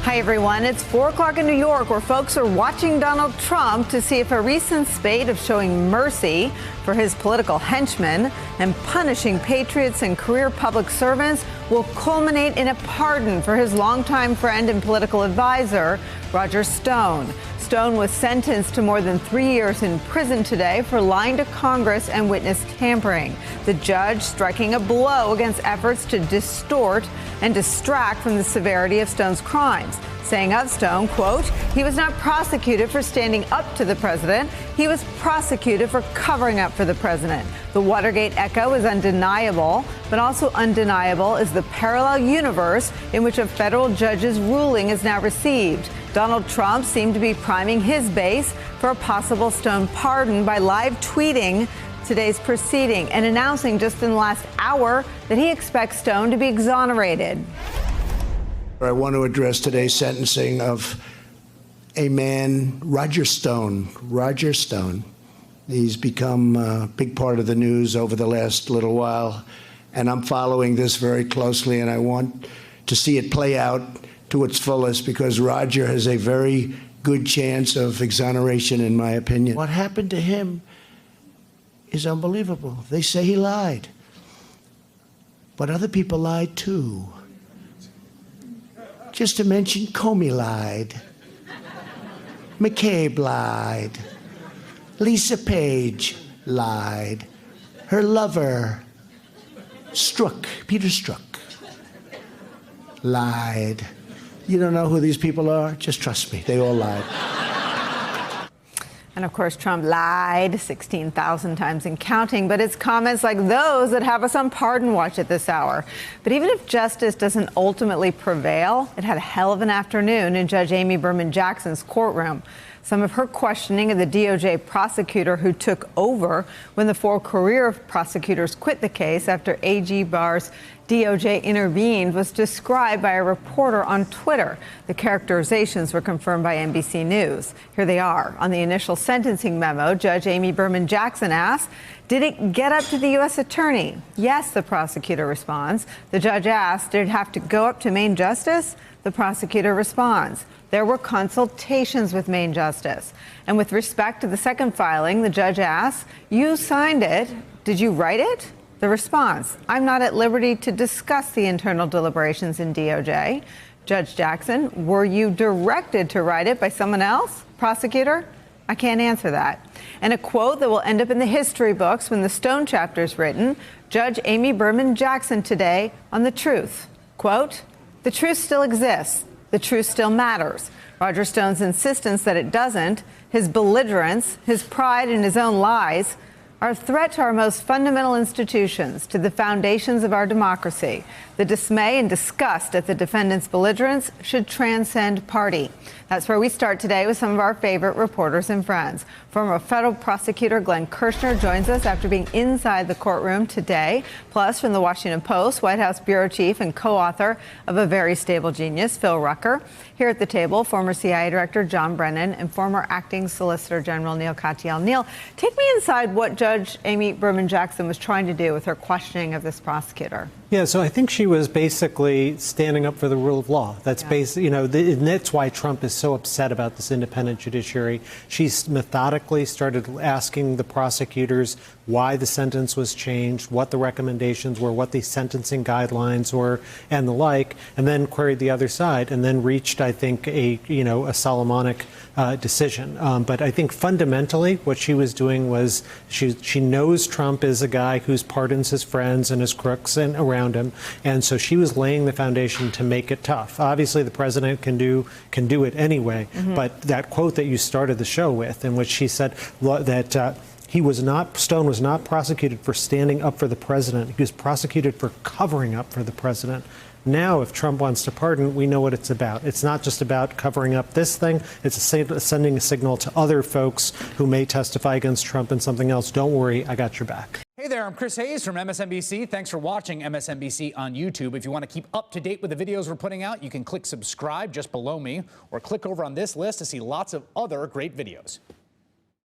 Hi, everyone. It's 4 o'clock in New York, where folks are watching Donald Trump to see if a recent spate of showing mercy for his political henchmen and punishing patriots and career public servants will culminate in a pardon for his longtime friend and political advisor, Roger Stone. Stone was sentenced to more than 3 years in prison today for lying to Congress and witness tampering. The judge striking a blow against efforts to distort and distract from the severity of Stone's crimes, saying of Stone, quote, "He was not prosecuted for standing up to the president. He was prosecuted for covering up for the president." The Watergate echo is undeniable, but also undeniable is the parallel universe in which a federal judge's ruling is now received. Donald Trump seemed to be priming his base for a possible Stone pardon by live tweeting today's proceeding and announcing just in the last hour that he expects Stone to be exonerated. I want to address today's sentencing of a man, Roger Stone. Roger Stone. He's become a big part of the news over the last little while, and I'm following this very closely, and I want to see it play out to its fullest because Roger has a very good chance of exoneration, in my opinion. What happened to him is unbelievable. They say he lied, but other people lied too. Just to mention, Comey lied, McCabe lied, Lisa Page lied, her lover, Peter Strzok, lied. You don't know who these people are? Just trust me, they all lied. And of course, Trump lied 16,000 times and counting, but it's comments like those that have us on pardon watch at this hour. But even if justice doesn't ultimately prevail, it had a hell of an afternoon in Judge Amy Berman Jackson's courtroom. Some of her questioning of the DOJ prosecutor who took over when the 4 career prosecutors quit the case after AG Barr's DOJ intervened was described by a reporter on Twitter. The characterizations were confirmed by NBC News. Here they are. On the initial sentencing memo, Judge Amy Berman Jackson asked, "Did it get up to the U.S. attorney?" "Yes," the prosecutor responds. The judge asked, "Did it have to go up to Main Justice?" The prosecutor responds, "There were consultations with Main Justice." And with respect to the second filing, the judge asks, "You signed it. Did you write it?" The response, "I'm not at liberty to discuss the internal deliberations in DOJ." Judge Jackson, "Were you directed to write it by someone else?" Prosecutor, "I can't answer that." And a quote that will end up in the history books when the Stone chapter is written, Judge Amy Berman Jackson today on the truth. Quote, "The truth still exists. The truth still matters." Roger Stone's insistence that it doesn't, his belligerence, his pride in his own lies, are a threat to our most fundamental institutions, to the foundations of our democracy. The dismay and disgust at the defendant's belligerence should transcend party. That's where we start today with some of our favorite reporters and friends. Former federal prosecutor Glenn Kirshner joins us after being inside the courtroom today. Plus, from the Washington Post, White House bureau chief and co-author of A Very Stable Genius, Phil Rucker. Here at the table, former CIA Director John Brennan and former acting Solicitor General Neil Katyal. Neil, take me inside what Judge Amy Berman Jackson was trying to do with her questioning of this prosecutor. Yeah, so I think she was basically standing up for the rule of law. That's basically, and that's why Trump is so upset about this independent judiciary. She's methodically started asking the prosecutors why the sentence was changed, what the recommendations were, what the sentencing guidelines were, and the like, and then queried the other side, and then reached, I think, a Solomonic decision. But I think fundamentally what she was doing was she knows Trump is a guy who pardons his friends and his crooks and around him, and so she was laying the foundation to make it tough. Obviously, the president can do it anyway. But that quote that you started the show with, in which she said that Stone was not prosecuted for standing up for the president. He was prosecuted for covering up for the president. Now, if Trump wants to pardon, we know what it's about. It's not just about covering up this thing. It's sending a signal to other folks who may testify against Trump and something else. Don't worry, I got your back. Hey there, I'm Chris Hayes from MSNBC. Thanks for watching MSNBC on YouTube. If you want to keep up to date with the videos we're putting out, you can click subscribe just below me or click over on this list to see lots of other great videos.